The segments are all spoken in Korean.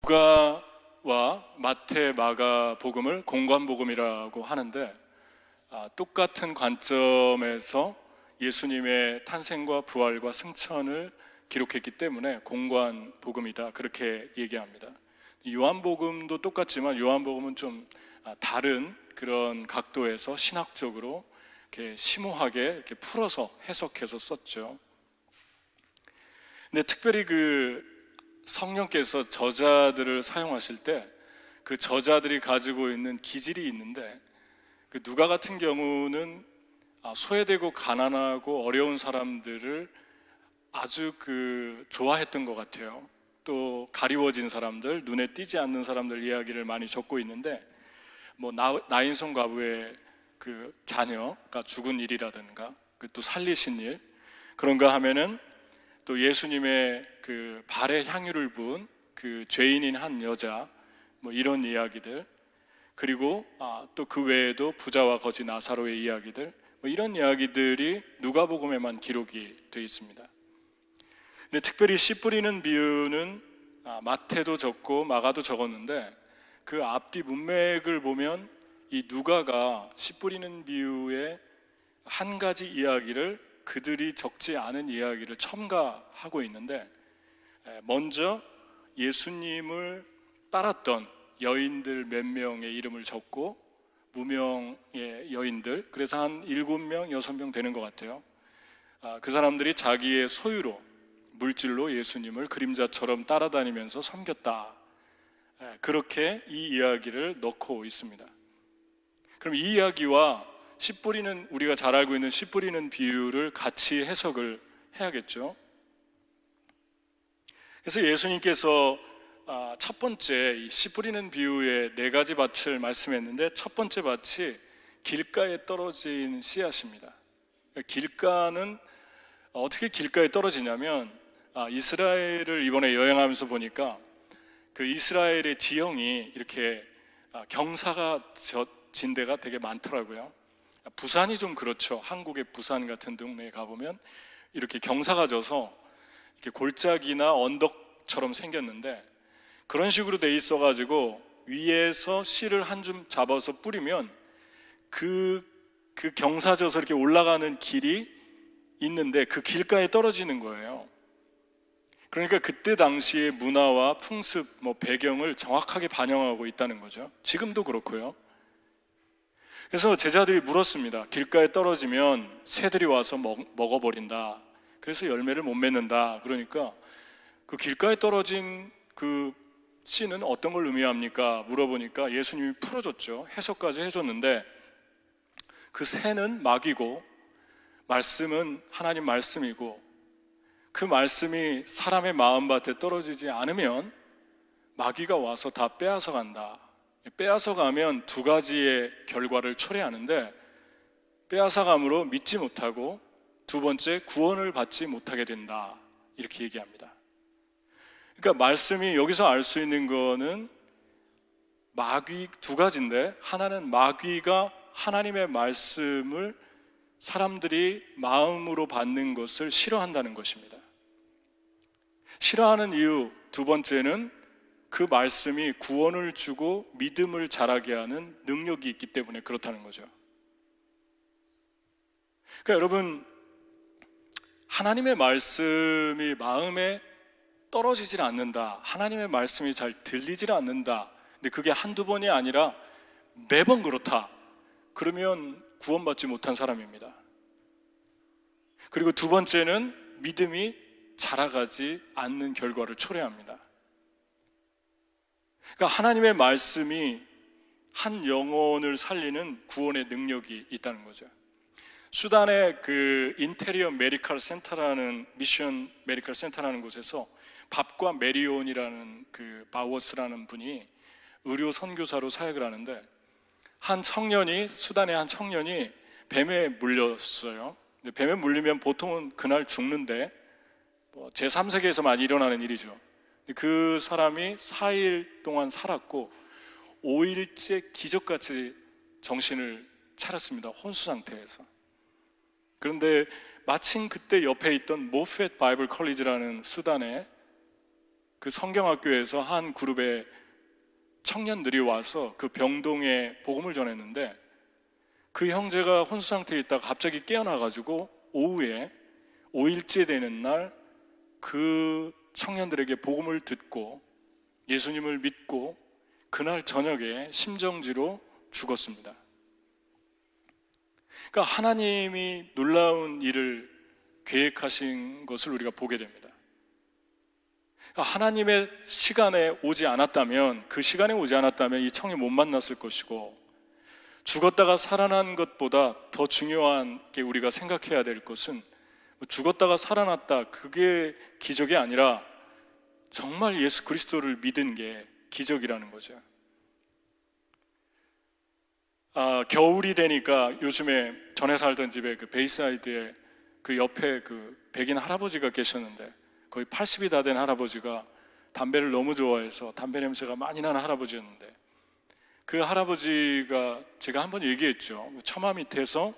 누가와 마태, 마가 복음을 공관복음이라고 하는데 똑같은 관점에서 예수님의 탄생과 부활과 승천을 기록했기 때문에 공관복음이다, 그렇게 얘기합니다. 요한복음도 똑같지만 요한복음은 좀 다른 그런 각도에서 신학적으로 이렇게 심오하게 이렇게 풀어서 해석해서 썼죠. 근데 특별히 성령께서 저자들을 사용하실 때 그 저자들이 가지고 있는 기질이 있는데, 누가 같은 경우는 소외되고 가난하고 어려운 사람들을 아주 좋아했던 것 같아요. 또 가리워진 사람들, 눈에 띄지 않는 사람들 이야기를 많이 적고 있는데, 나인성 과부의 자녀가 죽은 일이라든가 또 살리신 일, 그런가 하면은 또 예수님의 발에 향유를 부은 죄인인 한 여자, 이런 이야기들, 그리고 또 그 외에도 부자와 거지 나사로의 이야기들, 이런 이야기들이 누가복음에만 기록이 되어 있습니다. 근데 특별히 씨 뿌리는 비유는 마태도 적고 마가도 적었는데, 그 앞뒤 문맥을 보면 이 누가가 씨 뿌리는 비유의 한 가지 이야기를 그들이 적지 않은 이야기를 첨가하고 있는데, 먼저 예수님을 따랐던 여인들 몇 명의 이름을 적고 무명의 여인들, 그래서 한 7명, 6명 되는 것 같아요. 그 사람들이 자기의 소유로, 물질로 예수님을 그림자처럼 따라다니면서 섬겼다, 그렇게 이 이야기를 넣고 있습니다. 그럼 이 이야기와 씨 뿌리는, 우리가 잘 알고 있는 씨 뿌리는 비유를 같이 해석을 해야겠죠. 그래서 예수님께서 첫 번째 이 씨 뿌리는 비유의 4가지 밭을 말씀했는데, 첫 번째 밭이 길가에 떨어진 씨앗입니다. 길가는 어떻게 길가에 떨어지냐면, 이스라엘을 이번에 여행하면서 보니까 이스라엘의 지형이 이렇게 경사가 진 데가 되게 많더라고요. 부산이 좀 그렇죠. 한국의 부산 같은 동네에 가보면 이렇게 경사가 져서 이렇게 골짜기나 언덕처럼 생겼는데, 그런 식으로 돼 있어가지고 위에서 씨를 한 줌 잡아서 뿌리면 그 경사져서 이렇게 올라가는 길이 있는데 그 길가에 떨어지는 거예요. 그러니까 그때 당시의 문화와 풍습, 배경을 정확하게 반영하고 있다는 거죠. 지금도 그렇고요. 그래서 제자들이 물었습니다. 길가에 떨어지면 새들이 와서 먹어버린다, 그래서 열매를 못 맺는다. 그러니까 그 길가에 떨어진 씨는 어떤 걸 의미합니까? 물어보니까 예수님이 풀어줬죠. 해석까지 해줬는데, 그 새는 마귀고 말씀은 하나님 말씀이고, 그 말씀이 사람의 마음밭에 떨어지지 않으면 마귀가 와서 다 빼앗아 간다. 빼앗아 가면 2가지의 결과를 초래하는데, 빼앗아 감으로 믿지 못하고, 2번째 구원을 받지 못하게 된다, 이렇게 얘기합니다. 그러니까 말씀이 여기서 알 수 있는 거는 2가지인데, 하나는 마귀가 하나님의 말씀을 사람들이 마음으로 받는 것을 싫어한다는 것입니다. 싫어하는 이유 2번째는 그 말씀이 구원을 주고 믿음을 자라게 하는 능력이 있기 때문에 그렇다는 거죠. 그러니까 여러분, 하나님의 말씀이 마음에 떨어지질 않는다, 하나님의 말씀이 잘 들리질 않는다, 근데 그게 한두 번이 아니라 매번 그렇다, 그러면 구원받지 못한 사람입니다. 그리고 2번째는 믿음이 자라가지 않는 결과를 초래합니다. 그러니까 하나님의 말씀이 한 영혼을 살리는 구원의 능력이 있다는 거죠. 수단의 인테리어 메디컬 센터라는, 미션 메디컬 센터라는 곳에서 밥과 메리온이라는 바워스라는 분이 의료 선교사로 사역을 하는데, 수단의 한 청년이 뱀에 물렸어요. 근데 뱀에 물리면 보통은 그날 죽는데, 제3세계에서 많이 일어나는 일이죠. 그 사람이 4일 동안 살았고 5일째 기적같이 정신을 차렸습니다. 혼수 상태에서. 그런데 마침 그때 옆에 있던 모펫 바이블 컬리지라는 수단의 그 성경학교에서 한 그룹의 청년들이 와서 그 병동에 복음을 전했는데, 그 형제가 혼수 상태에 있다가 갑자기 깨어나가지고 오후에 5일째 되는 날 그 청년들에게 복음을 듣고 예수님을 믿고 그날 저녁에 심정지로 죽었습니다. 그러니까 하나님이 놀라운 일을 계획하신 것을 우리가 보게 됩니다. 그러니까 하나님의 시간에 오지 않았다면, 그 시간에 오지 않았다면 이 청이 못 만났을 것이고, 죽었다가 살아난 것보다 더 중요한 게 우리가 생각해야 될 것은, 죽었다가 살아났다, 그게 기적이 아니라 정말 예수 그리스도를 믿은 게 기적이라는 거죠. 겨울이 되니까 요즘에 전에 살던 집에 그 베이사이드에 그 옆에 그 백인 할아버지가 계셨는데, 거의 80이 다 된 할아버지가 담배를 너무 좋아해서 담배 냄새가 많이 나는 할아버지였는데, 그 할아버지가 제가 한번 얘기했죠. 처마 밑에서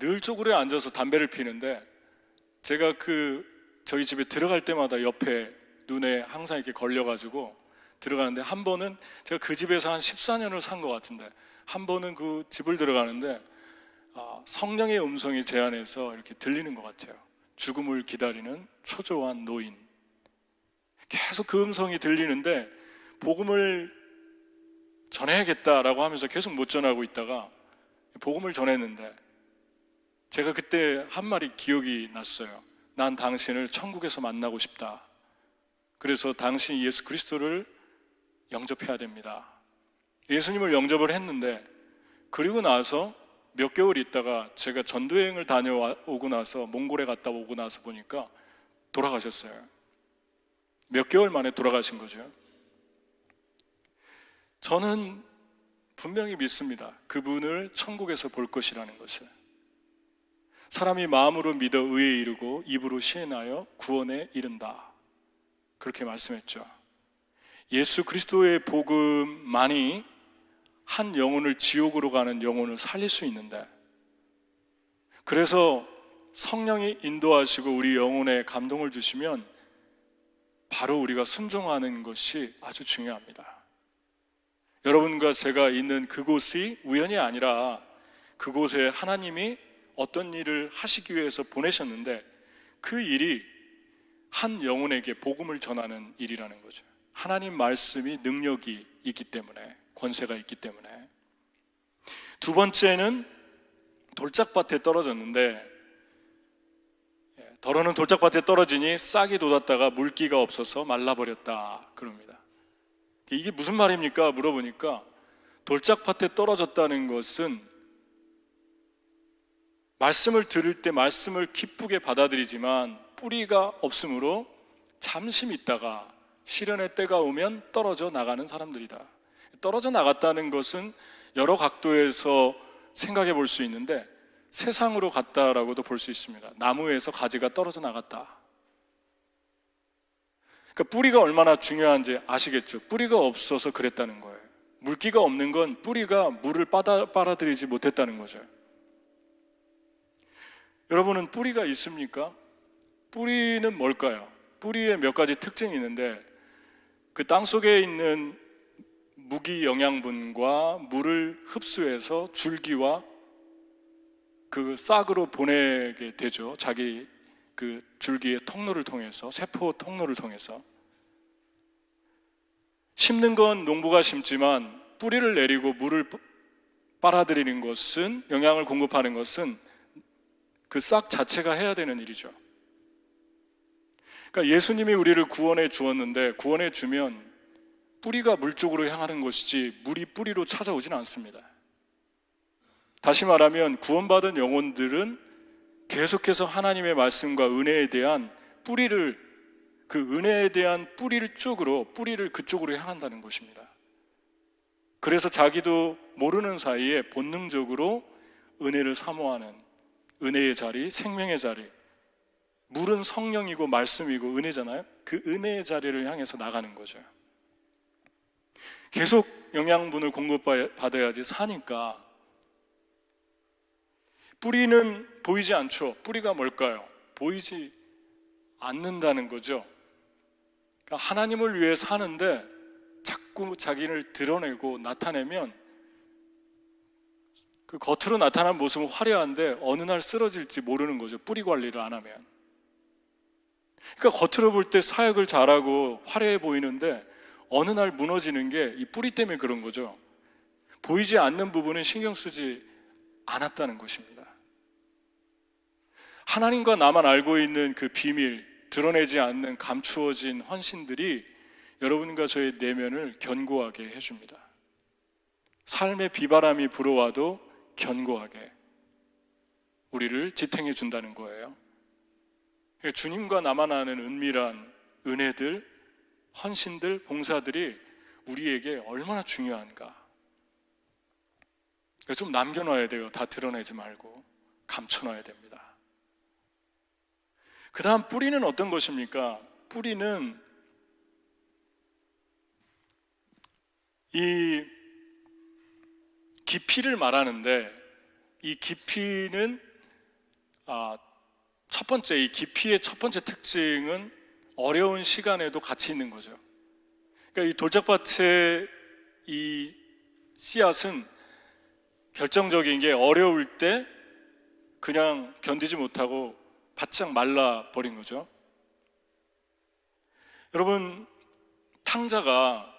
늘 쪼그려 앉아서 담배를 피는데, 제가 저희 집에 들어갈 때마다 옆에 눈에 항상 이렇게 걸려가지고 들어가는데, 한 번은 제가 그 집에서 한 14년을 산 것 같은데, 한 번은 그 집을 들어가는데 성령의 음성이 제 안에서 이렇게 들리는 것 같아요. 죽음을 기다리는 초조한 노인. 계속 그 음성이 들리는데 복음을 전해야겠다라고 하면서 계속 못 전하고 있다가 복음을 전했는데, 제가 그때 한 말이 기억이 났어요. 난 당신을 천국에서 만나고 싶다. 그래서 당신이 예수 그리스도를 영접해야 됩니다. 예수님을 영접을 했는데, 그리고 나서 몇 개월 있다가 제가 전도여행을 다녀오고 나서, 몽골에 갔다 오고 나서 보니까 돌아가셨어요. 몇 개월 만에 돌아가신 거죠. 저는 분명히 믿습니다. 그분을 천국에서 볼 것이라는 것을. 사람이 마음으로 믿어 의에 이르고 입으로 시인하여 구원에 이른다, 그렇게 말씀했죠. 예수 그리스도의 복음만이 한 영혼을, 지옥으로 가는 영혼을 살릴 수 있는데, 그래서 성령이 인도하시고 우리 영혼에 감동을 주시면 바로 우리가 순종하는 것이 아주 중요합니다. 여러분과 제가 있는 그곳이 우연이 아니라 그곳에 하나님이 어떤 일을 하시기 위해서 보내셨는데, 그 일이 한 영혼에게 복음을 전하는 일이라는 거죠. 하나님 말씀이 능력이 있기 때문에, 권세가 있기 때문에. 두 번째는 돌짝밭에 떨어졌는데, 더러는 돌짝밭에 떨어지니 싹이 돋았다가 물기가 없어서 말라버렸다, 그럽니다. 이게 무슨 말입니까? 물어보니까 돌짝밭에 떨어졌다는 것은 말씀을 들을 때 말씀을 기쁘게 받아들이지만 뿌리가 없으므로 잠시 있다가 시련의 때가 오면 떨어져 나가는 사람들이다. 떨어져 나갔다는 것은 여러 각도에서 생각해 볼 수 있는데, 세상으로 갔다라고도 볼 수 있습니다. 나무에서 가지가 떨어져 나갔다. 그러니까 뿌리가 얼마나 중요한지 아시겠죠? 뿌리가 없어서 그랬다는 거예요. 물기가 없는 건 뿌리가 물을 빨아들이지 못했다는 거죠. 여러분은 뿌리가 있습니까? 뿌리는 뭘까요? 뿌리에 몇 가지 특징이 있는데, 그 땅 속에 있는 무기 영양분과 물을 흡수해서 줄기와 그 싹으로 보내게 되죠. 자기 그 줄기의 통로를 통해서, 세포 통로를 통해서. 심는 건 농부가 심지만 뿌리를 내리고 물을 빨아들이는 것은, 영양을 공급하는 것은 그 싹 자체가 해야 되는 일이죠. 그러니까 예수님이 우리를 구원해 주었는데, 구원해 주면 뿌리가 물 쪽으로 향하는 것이지 물이 뿌리로 찾아오지는 않습니다. 다시 말하면 구원받은 영혼들은 계속해서 하나님의 말씀과 은혜에 대한 뿌리를, 그 은혜에 대한 뿌리를 그쪽으로 향한다는 것입니다. 그래서 자기도 모르는 사이에 본능적으로 은혜를 사모하는, 은혜의 자리, 생명의 자리, 물은 성령이고 말씀이고 은혜잖아요. 그 은혜의 자리를 향해서 나가는 거죠. 계속 영양분을 공급받아야지 사니까. 뿌리는 보이지 않죠. 뿌리가 뭘까요? 보이지 않는다는 거죠. 그러니까 하나님을 위해 사는데 자꾸 자기를 드러내고 나타내면 그 겉으로 나타난 모습은 화려한데 어느 날 쓰러질지 모르는 거죠. 뿌리 관리를 안 하면. 그러니까 겉으로 볼 때 사역을 잘하고 화려해 보이는데 어느 날 무너지는 게 이 뿌리 때문에 그런 거죠. 보이지 않는 부분은 신경 쓰지 않았다는 것입니다. 하나님과 나만 알고 있는 그 비밀, 드러내지 않는 감추어진 헌신들이 여러분과 저의 내면을 견고하게 해줍니다. 삶의 비바람이 불어와도 견고하게 우리를 지탱해 준다는 거예요. 주님과 나만 아는 은밀한 은혜들, 헌신들, 봉사들이 우리에게 얼마나 중요한가. 좀 남겨놔야 돼요. 다 드러내지 말고 감춰놔야 됩니다. 그 다음 뿌리는 어떤 것입니까? 뿌리는 이 깊이를 말하는데, 이 깊이는 첫 번째, 이 깊이의 첫 번째 특징은 어려운 시간에도 같이 있는 거죠. 그러니까 이 돌짝밭의 이 씨앗은 결정적인 게 어려울 때 그냥 견디지 못하고 바짝 말라버린 거죠. 여러분, 탕자가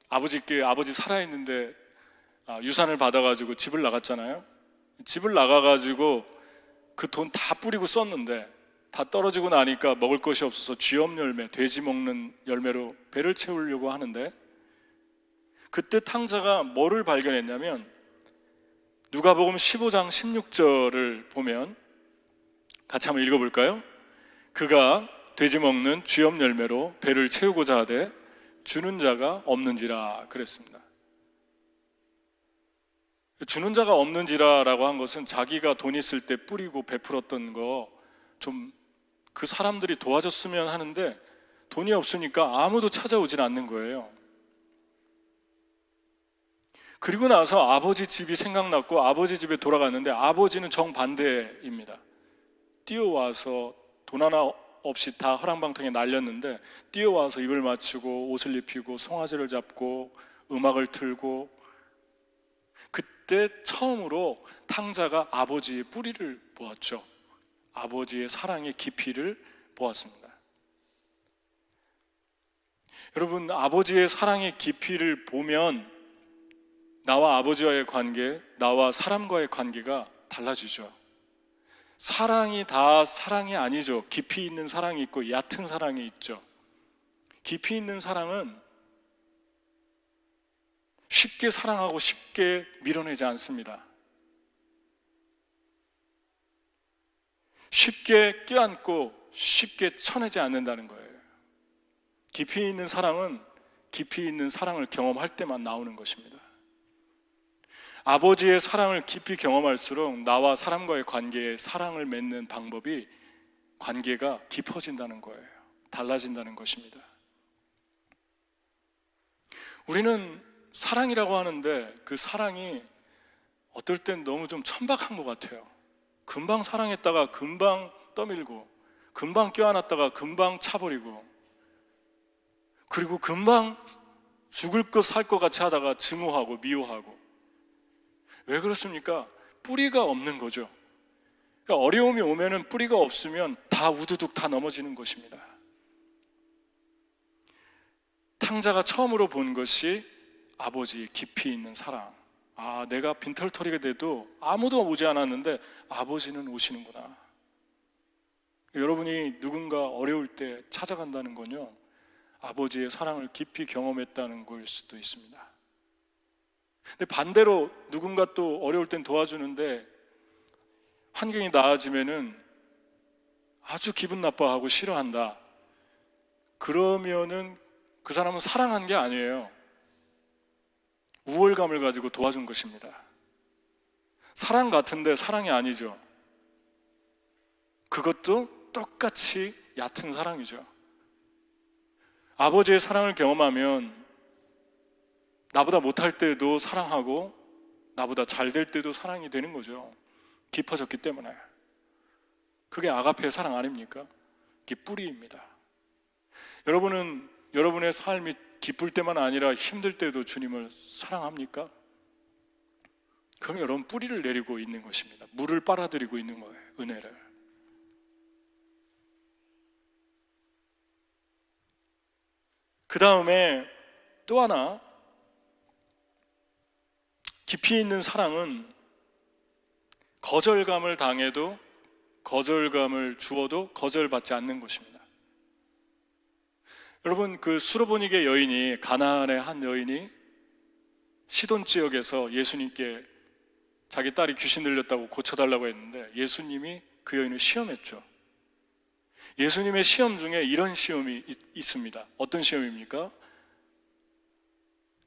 아버지 살아있는데 유산을 받아가지고 집을 나갔잖아요. 집을 나가가지고 그 돈 다 뿌리고 썼는데 다 떨어지고 나니까 먹을 것이 없어서 쥐엄 열매, 돼지 먹는 열매로 배를 채우려고 하는데, 그때 탕자가 뭐를 발견했냐면 누가복음 15장 16절을 보면 같이 한번 읽어볼까요? 그가 돼지 먹는 쥐엄 열매로 배를 채우고자 하되 주는 자가 없는지라 그랬습니다. 주는 자가 없는지라라고 한 것은 자기가 돈 있을 때 뿌리고 베풀었던 거 좀 그 사람들이 도와줬으면 하는데 돈이 없으니까 아무도 찾아오질 않는 거예요. 그리고 나서 아버지 집이 생각났고 아버지 집에 돌아갔는데 아버지는 정반대입니다. 뛰어와서 돈 하나 없이 다 허랑방탕에 날렸는데 뛰어와서 입을 맞추고 옷을 입히고 송아지를 잡고 음악을 틀고, 그때 처음으로 탕자가 아버지의 뿌리를 보았죠. 아버지의 사랑의 깊이를 보았습니다. 여러분, 아버지의 사랑의 깊이를 보면 나와 아버지와의 관계, 나와 사람과의 관계가 달라지죠. 사랑이 다 사랑이 아니죠. 깊이 있는 사랑이 있고 얕은 사랑이 있죠. 깊이 있는 사랑은 쉽게 사랑하고 쉽게 밀어내지 않습니다. 쉽게 껴안고 쉽게 쳐내지 않는다는 거예요. 깊이 있는 사랑은 깊이 있는 사랑을 경험할 때만 나오는 것입니다. 아버지의 사랑을 깊이 경험할수록 나와 사람과의 관계에 사랑을 맺는 방법이, 관계가 깊어진다는 거예요. 달라진다는 것입니다. 우리는 사랑이라고 하는데 그 사랑이 어떨 땐 너무 좀 천박한 것 같아요. 금방 사랑했다가 금방 떠밀고, 금방 껴안았다가 금방 차버리고, 그리고 금방 죽을 것 살 것 같이 하다가 증오하고 미워하고. 왜 그렇습니까? 뿌리가 없는 거죠. 그러니까 어려움이 오면은 뿌리가 없으면 다 우두둑 다 넘어지는 것입니다. 탕자가 처음으로 본 것이 아버지의 깊이 있는 사랑. 내가 빈털터리게 돼도 아무도 오지 않았는데 아버지는 오시는구나. 여러분이 누군가 어려울 때 찾아간다는 건요, 아버지의 사랑을 깊이 경험했다는 걸 수도 있습니다. 근데 반대로 누군가 또 어려울 땐 도와주는데 환경이 나아지면은 아주 기분 나빠하고 싫어한다. 그러면은 그 사람은 사랑한 게 아니에요. 우월감을 가지고 도와준 것입니다. 사랑 같은데 사랑이 아니죠. 그것도 똑같이 얕은 사랑이죠. 아버지의 사랑을 경험하면 나보다 못할 때도 사랑하고 나보다 잘 될 때도 사랑이 되는 거죠. 깊어졌기 때문에. 그게 아가페의 사랑 아닙니까? 그게 뿌리입니다. 여러분은 여러분의 삶이 기쁠 때만 아니라 힘들 때도 주님을 사랑합니까? 그럼 여러분 뿌리를 내리고 있는 것입니다. 물을 빨아들이고 있는 거예요. 은혜를. 그 다음에 또 하나, 깊이 있는 사랑은 거절감을 당해도, 거절감을 주어도 거절받지 않는 것입니다. 여러분, 그 수로보니게 여인이, 가나안의 한 여인이 시돈 지역에서 예수님께 자기 딸이 귀신 들렸다고 고쳐달라고 했는데 예수님이 그 여인을 시험했죠. 예수님의 시험 중에 이런 시험이 있습니다. 어떤 시험입니까?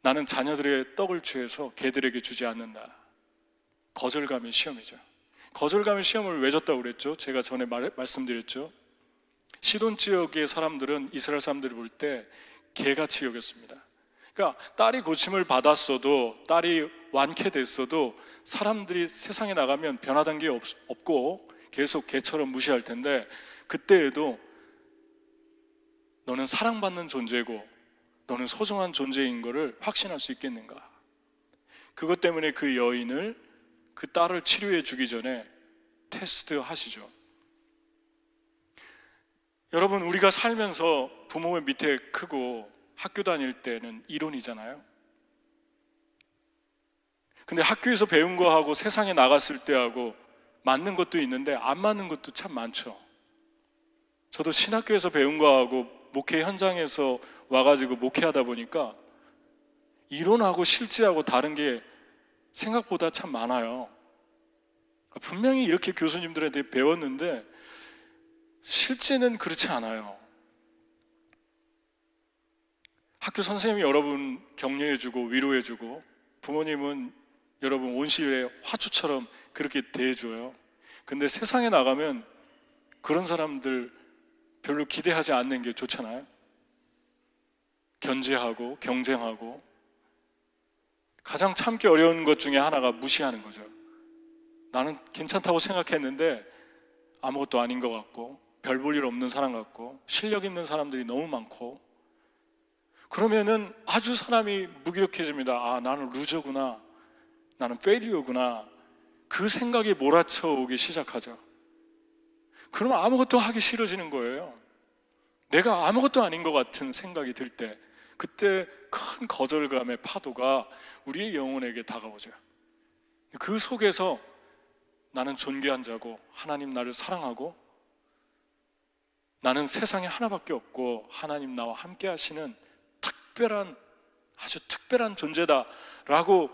나는 자녀들의 떡을 취해서 개들에게 주지 않는다. 거절감의 시험이죠. 거절감의 시험을 왜 줬다고 그랬죠? 제가 전에 말씀드렸죠. 시돈 지역의 사람들은 이스라엘 사람들을 볼 때 개같이 여겼습니다. 그러니까 딸이 고침을 받았어도, 딸이 완쾌됐어도 사람들이 세상에 나가면 변화된 게 없고 계속 개처럼 무시할 텐데, 그때에도 너는 사랑받는 존재고 너는 소중한 존재인 것을 확신할 수 있겠는가? 그것 때문에 그 여인을, 그 딸을 치료해 주기 전에 테스트 하시죠. 여러분, 우리가 살면서 부모의 밑에 크고 학교 다닐 때는 이론이잖아요. 근데 학교에서 배운 거하고 세상에 나갔을 때하고 맞는 것도 있는데 안 맞는 것도 참 많죠. 저도 신학교에서 배운 거하고 목회 현장에서 와가지고 목회하다 보니까 이론하고 실제하고 다른 게 생각보다 참 많아요. 분명히 이렇게 교수님들한테 배웠는데 실제는 그렇지 않아요. 학교 선생님이 여러분 격려해주고 위로해주고, 부모님은 여러분 온실의 화초처럼 그렇게 대해줘요. 근데 세상에 나가면 그런 사람들 별로 기대하지 않는 게 좋잖아요. 견제하고 경쟁하고, 가장 참기 어려운 것 중에 하나가 무시하는 거죠. 나는 괜찮다고 생각했는데 아무것도 아닌 것 같고, 별 볼 일 없는 사람 같고, 실력 있는 사람들이 너무 많고, 그러면은 아주 사람이 무기력해집니다. 아, 나는 루저구나, 나는 페일리어구나, 그 생각이 몰아쳐오기 시작하죠. 그러면 아무것도 하기 싫어지는 거예요. 내가 아무것도 아닌 것 같은 생각이 들 때, 그때 큰 거절감의 파도가 우리의 영혼에게 다가오죠. 그 속에서 나는 존귀한 자고 하나님 나를 사랑하고 나는 세상에 하나밖에 없고 하나님 나와 함께 하시는 특별한, 아주 특별한 존재다라고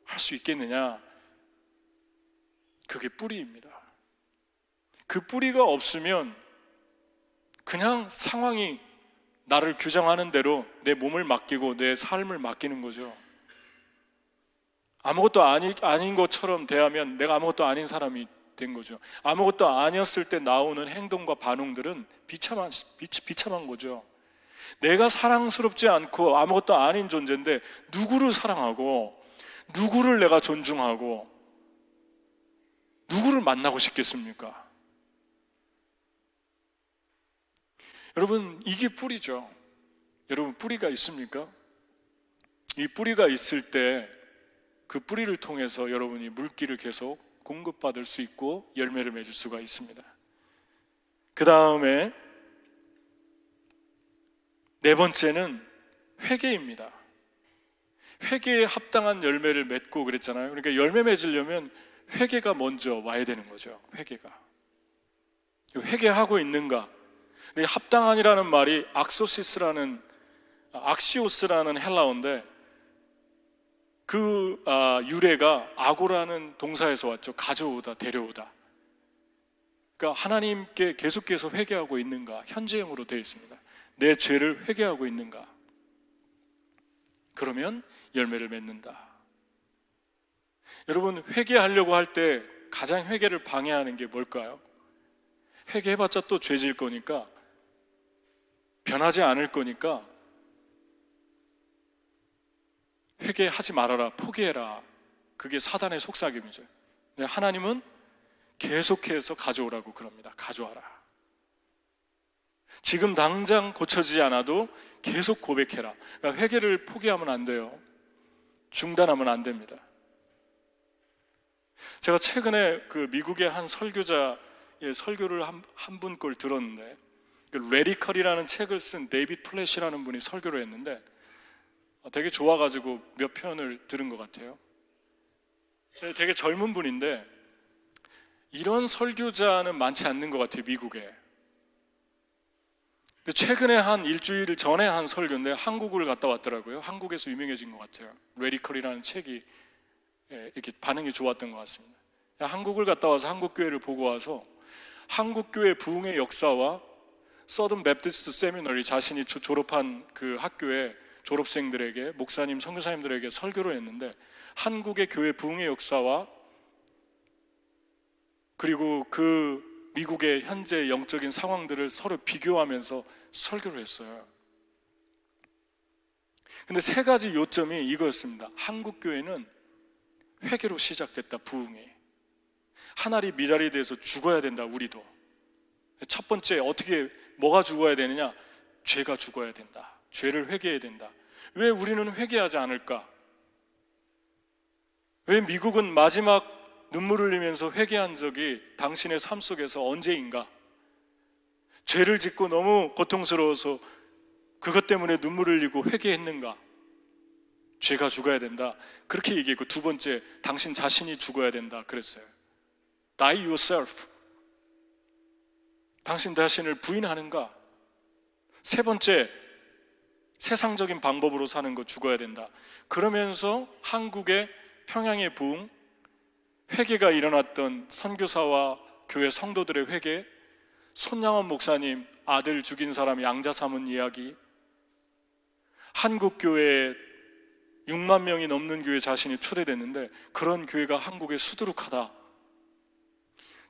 할 수 있겠느냐? 그게 뿌리입니다. 그 뿌리가 없으면 그냥 상황이 나를 규정하는 대로 내 몸을 맡기고 내 삶을 맡기는 거죠. 아무것도 아닌 것처럼 대하면 내가 아무것도 아닌 사람이 된 거죠. 아무것도 아니었을 때 나오는 행동과 반응들은 비참한 거죠. 내가 사랑스럽지 않고 아무것도 아닌 존재인데 누구를 사랑하고 누구를 내가 존중하고 누구를 만나고 싶겠습니까? 여러분, 이게 뿌리죠. 여러분, 뿌리가 있습니까? 이 뿌리가 있을 때 그 뿌리를 통해서 여러분이 물기를 계속 공급받을 수 있고 열매를 맺을 수가 있습니다. 그 다음에 네 번째는 회개입니다. 회개에 합당한 열매를 맺고 그랬잖아요. 그러니까 열매 맺으려면 회개가 먼저 와야 되는 거죠. 회개하고 있는가? 근데 합당한이라는 말이 악시오스라는 헬라어인데, 그 유래가 아고라는 동사에서 왔죠. 가져오다, 데려오다. 그러니까 하나님께 계속해서 회개하고 있는가? 현재형으로 되어 있습니다. 내 죄를 회개하고 있는가? 그러면 열매를 맺는다. 여러분, 회개하려고 할 때 가장 회개를 방해하는 게 뭘까요? 회개해봤자 또 죄질 거니까, 변하지 않을 거니까 회개하지 말아라, 포기해라. 그게 사단의 속삭임이죠. 하나님은 계속해서 가져오라고 그럽니다. 가져와라. 지금 당장 고쳐지지 않아도 계속 고백해라. 그러니까 회개를 포기하면 안 돼요. 중단하면 안 됩니다. 제가 최근에 그 미국의 한 설교자의 설교를 한 분 걸 들었는데, 레디컬이라는 책을 쓴 데이빗 플랫이라는 분이 설교를 했는데 되게 좋아가지고 몇 편을 들은 것 같아요. 되게 젊은 분인데 이런 설교자는 많지 않는 것 같아요, 미국에. 최근에 한 일주일 전에 한 설교인데 한국을 갔다 왔더라고요. 한국에서 유명해진 것 같아요. 레디컬이라는 책이 이렇게 반응이 좋았던 것 같습니다. 한국을 갔다 와서 한국 교회를 보고 와서 한국 교회 부흥의 역사와 서든 베프티스트 세미너리, 자신이 졸업한 그 학교의 졸업생들에게, 목사님, 선교사님들에게 설교를 했는데 한국의 교회 부흥의 역사와 그리고 그 미국의 현재 영적인 상황들을 서로 비교하면서 설교를 했어요. 근데 세 가지 요점이 이거였습니다. 한국 교회는 회개로 시작됐다, 부흥이. 하나리 미랄이 돼서 죽어야 된다, 우리도. 첫 번째, 뭐가 죽어야 되느냐? 죄가 죽어야 된다. 죄를 회개해야 된다. 왜 우리는 회개하지 않을까? 왜 미국은 마지막 눈물을 흘리면서 회개한 적이 당신의 삶 속에서 언제인가? 죄를 짓고 너무 고통스러워서 그것 때문에 눈물을 흘리고 회개했는가? 죄가 죽어야 된다, 그렇게 얘기했고, 두 번째, 당신 자신이 죽어야 된다 그랬어요. Die yourself. 당신 자신을 부인하는가? 세 번째, 세상적인 방법으로 사는 거 죽어야 된다. 그러면서 한국의 평양의 부흥, 회개가 일어났던 선교사와 교회 성도들의 회개, 손양원 목사님 아들 죽인 사람 양자 삼은 이야기, 한국 교회에 6만 명이 넘는 교회 자신이 초대됐는데 그런 교회가 한국에 수두룩하다.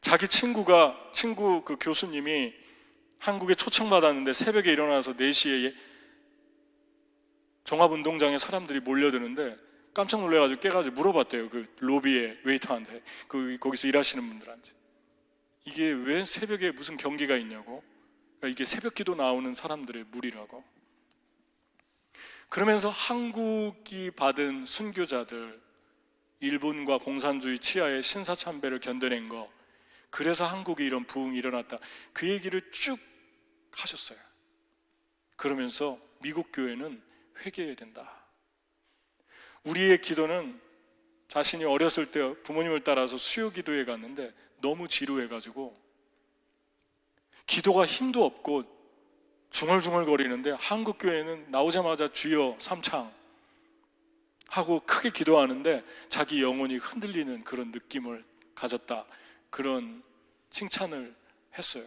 자기 친구 그 교수님이 한국에 초청받았는데 새벽에 일어나서 4시에 종합운동장에 사람들이 몰려드는데 깜짝 놀라가지고 깨가지고 물어봤대요. 그 로비에 웨이터한테, 거기서 일하시는 분들한테. 이게 왜 새벽에 무슨 경기가 있냐고. 그러니까 이게 새벽 기도 나오는 사람들의 무리라고. 그러면서 한국이 받은 순교자들, 일본과 공산주의 치하의 신사참배를 견뎌낸 거, 그래서 한국에 이런 부흥이 일어났다, 그 얘기를 쭉 하셨어요. 그러면서 미국 교회는 회개해야 된다. 우리의 기도는, 자신이 어렸을 때 부모님을 따라서 수요기도에 갔는데 너무 지루해가지고 기도가 힘도 없고 중얼중얼 거리는데, 한국 교회는 나오자마자 주여 삼창 하고 크게 기도하는데 자기 영혼이 흔들리는 그런 느낌을 가졌다, 그런 칭찬을 했어요.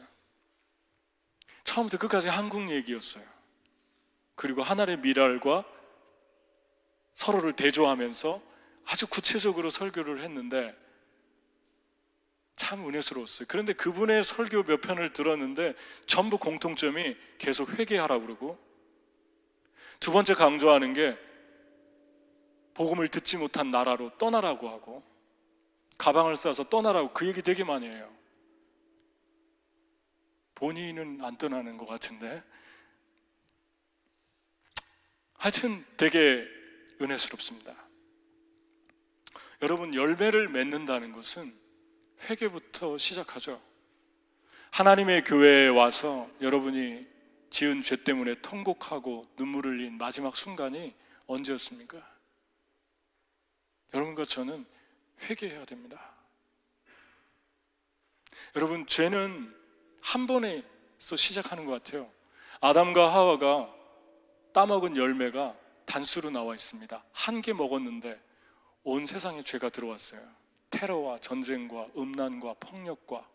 처음부터 끝까지 한국 얘기였어요. 그리고 하나님의 미랄과 서로를 대조하면서 아주 구체적으로 설교를 했는데 참 은혜스러웠어요. 그런데 그분의 설교 몇 편을 들었는데 전부 공통점이 계속 회개하라고 그러고, 두 번째 강조하는 게 복음을 듣지 못한 나라로 떠나라고 하고, 가방을 싸서 떠나라고, 그 얘기 되게 많이 해요. 본인은 안 떠나는 것 같은데 하여튼 되게 은혜스럽습니다. 여러분, 열매를 맺는다는 것은 회개부터 시작하죠. 하나님의 교회에 와서 여러분이 지은 죄 때문에 통곡하고 눈물을 흘린 마지막 순간이 언제였습니까? 여러분과 저는 회개해야 됩니다. 여러분, 죄는 한 번에서 시작하는 것 같아요. 아담과 하와가 따먹은 열매가 단수로 나와 있습니다. 한 개 먹었는데 온 세상에 죄가 들어왔어요. 테러와 전쟁과 음란과 폭력과.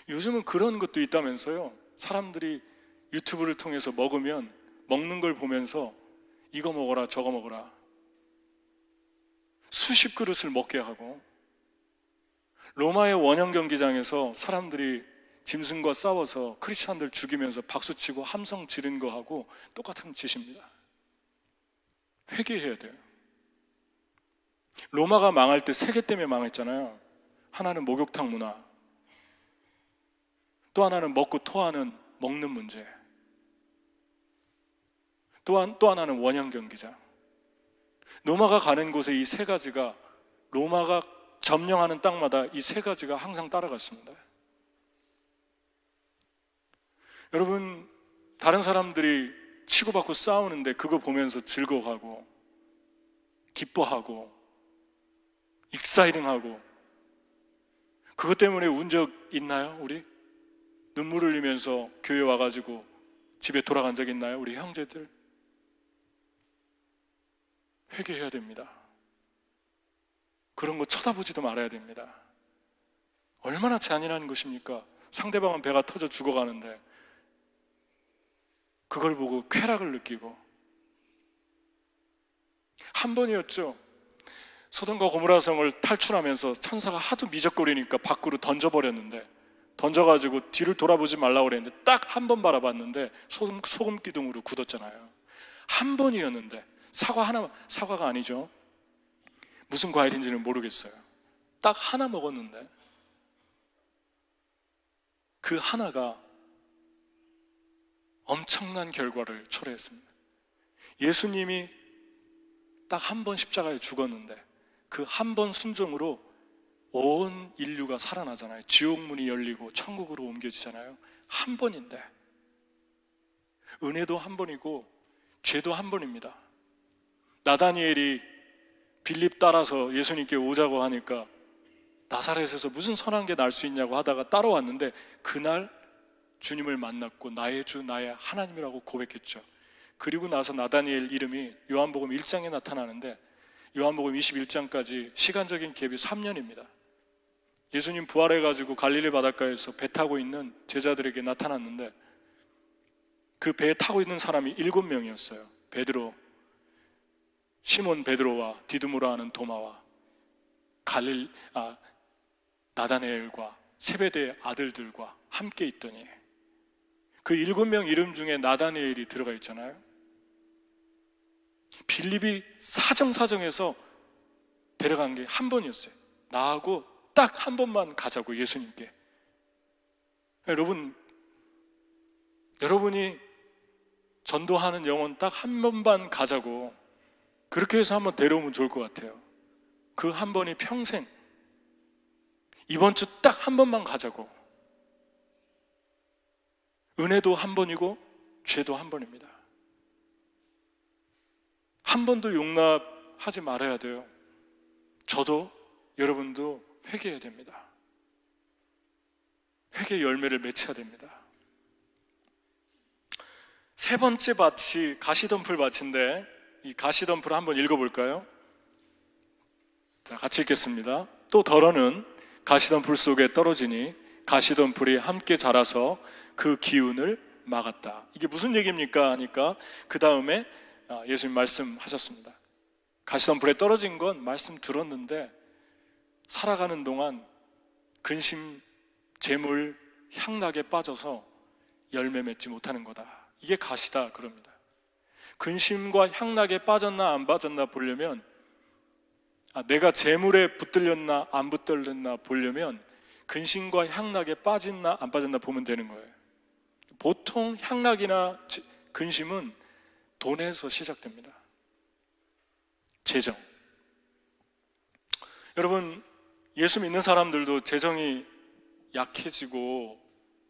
요즘은 그런 것도 있다면서요. 사람들이 유튜브를 통해서 먹는 걸 보면서 이거 먹어라 저거 먹어라, 수십 그릇을 먹게 하고, 로마의 원형 경기장에서 사람들이 짐승과 싸워서 크리스찬들 죽이면서 박수치고 함성 지른 거하고 똑같은 짓입니다. 회개해야 돼요. 로마가 망할 때 3개 때문에 망했잖아요. 하나는 목욕탕 문화, 또 하나는 먹고 토하는 먹는 문제, 또 하나는 원형 경기장. 로마가 가는 곳에 이 세 가지가, 로마가 점령하는 땅마다 이 세 가지가 항상 따라갔습니다. 여러분, 다른 사람들이 치고받고 싸우는데 그거 보면서 즐거워하고 기뻐하고 익사이링하고, 그것 때문에 운 적 있나요? 우리 눈물 흘리면서 교회 와가지고 집에 돌아간 적 있나요? 우리 형제들 회개해야 됩니다. 그런 거 쳐다보지도 말아야 됩니다. 얼마나 잔인한 것입니까? 상대방은 배가 터져 죽어가는데 그걸 보고 쾌락을 느끼고. 한 번이었죠. 소돔과 고모라 성을 탈출하면서 천사가 하도 미적거리니까 밖으로 던져버렸는데, 던져가지고 뒤를 돌아보지 말라고 그랬는데 딱 한 번 바라봤는데 소금 기둥으로 굳었잖아요. 한 번이었는데, 사과가 아니죠. 무슨 과일인지는 모르겠어요. 딱 하나 먹었는데 그 하나가 엄청난 결과를 초래했습니다. 예수님이 딱 한 번 십자가에 죽었는데 그 한 번 순종으로 온 인류가 살아나잖아요. 지옥문이 열리고 천국으로 옮겨지잖아요. 한 번인데, 은혜도 한 번이고 죄도 한 번입니다. 나다니엘이 빌립 따라서 예수님께 오자고 하니까 나사렛에서 무슨 선한 게 날 수 있냐고 하다가 따라왔는데, 그날 주님을 만났고 나의 주 나의 하나님이라고 고백했죠. 그리고 나서 나다니엘 이름이 요한복음 1장에 나타나는데, 요한복음 21장까지 시간적인 갭이 3년입니다. 예수님 부활해가지고 갈릴리 바닷가에서 배 타고 있는 제자들에게 나타났는데, 그 배에 타고 있는 사람이 7명이었어요. 베드로, 시몬 베드로와 디두모라 하는 도마와 나다니엘과 세베대의 아들들과 함께 있더니, 그 7명 이름 중에 나다니엘이 들어가 있잖아요. 빌립이 사정사정해서 데려간 게 한 번이었어요. 나하고 딱 한 번만 가자고, 예수님께. 여러분이 전도하는 영혼 딱 한 번만 가자고, 그렇게 해서 한번 데려오면 좋을 것 같아요. 그 한 번이 평생, 이번 주 딱 한 번만 가자고. 은혜도 한 번이고 죄도 한 번입니다. 한 번도 용납하지 말아야 돼요. 저도 여러분도 회개해야 됩니다. 회개 열매를 맺혀야 됩니다. 세 번째 밭이 가시덤불 밭인데, 이 가시덤불을 한번 읽어볼까요? 자, 같이 읽겠습니다. 또 더러는 가시덤불 속에 떨어지니 가시덤불이 함께 자라서 그 기운을 막았다. 이게 무슨 얘기입니까? 하니까 그 다음에 예수님 말씀하셨습니다. 가시덤불에 떨어진 건 말씀 들었는데 살아가는 동안 근심, 재물, 향락에 빠져서 열매 맺지 못하는 거다. 이게 가시다 그럽니다. 근심과 향락에 빠졌나 안 빠졌나 보려면, 내가 재물에 붙들렸나 안 붙들렸나 보려면 근심과 향락에 빠졌나 안 빠졌나 보면 되는 거예요. 보통 향락이나 근심은 돈에서 시작됩니다. 재정. 여러분, 예수 믿는 사람들도 재정이 약해지고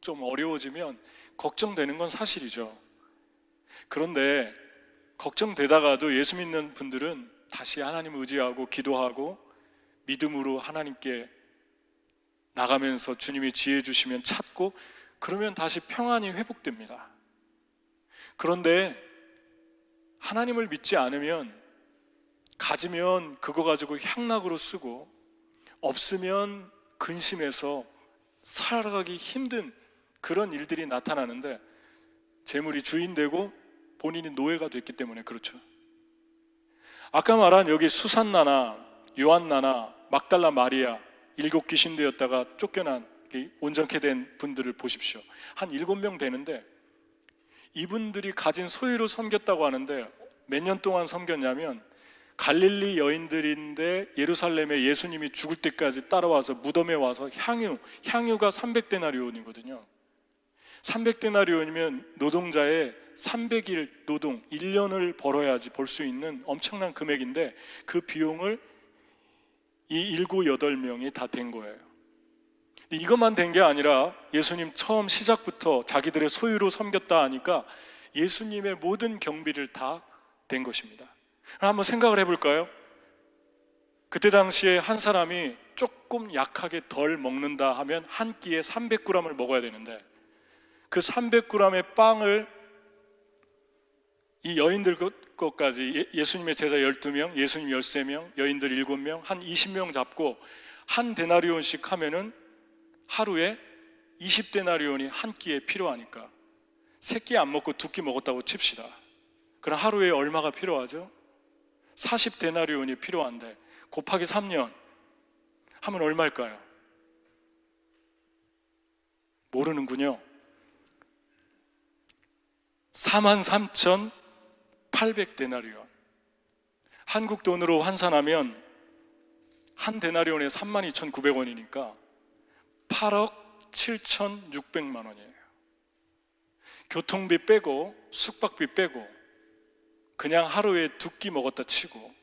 좀 어려워지면 걱정되는 건 사실이죠. 그런데 걱정되다가도 예수 믿는 분들은 다시 하나님을 의지하고 기도하고 믿음으로 하나님께 나가면서 주님이 지혜 주시면 찾고, 그러면 다시 평안이 회복됩니다. 그런데 하나님을 믿지 않으면, 가지면 그거 가지고 향락으로 쓰고 없으면 근심해서 살아가기 힘든 그런 일들이 나타나는데, 재물이 주인 되고 본인이 노예가 됐기 때문에 그렇죠. 아까 말한 여기 수산나나 요한나나 막달라 마리아, 7 귀신 되었다가 쫓겨난 온전케 된 분들을 보십시오. 한 7명 되는데, 이분들이 가진 소유로 섬겼다고 하는데 몇 년 동안 섬겼냐면, 갈릴리 여인들인데 예루살렘에 예수님이 죽을 때까지 따라와서 무덤에 와서 향유가 300데나리온이거든요. 300데나리온이면 노동자의 300일 노동, 1년을 벌어야지 벌 수 있는 엄청난 금액인데 그 비용을 이 7, 8명이 다 댄 거예요. 이것만 된 게 아니라 예수님 처음 시작부터 자기들의 소유로 섬겼다 하니까 예수님의 모든 경비를 다 댄 것입니다. 한번 생각을 해볼까요? 그때 당시에 한 사람이 조금 약하게 덜 먹는다 하면 한 끼에 300g을 먹어야 되는데 그 300g의 빵을 이 여인들 것까지 예수님의 제자 12명, 예수님 13명, 여인들 7명, 한 20명 잡고 한 데나리온씩 하면은 하루에 20데나리온이 한 끼에 필요하니까 3끼 안 먹고 2끼 먹었다고 칩시다. 그럼 하루에 얼마가 필요하죠? 40데나리온이 필요한데 곱하기 3년 하면 얼마일까요? 모르는군요. 43,800데나리온. 한국 돈으로 환산하면 한 데나리온에 32,900원이니까 8억 7,600만 원이에요. 교통비 빼고 숙박비 빼고 그냥 하루에 2끼 먹었다 치고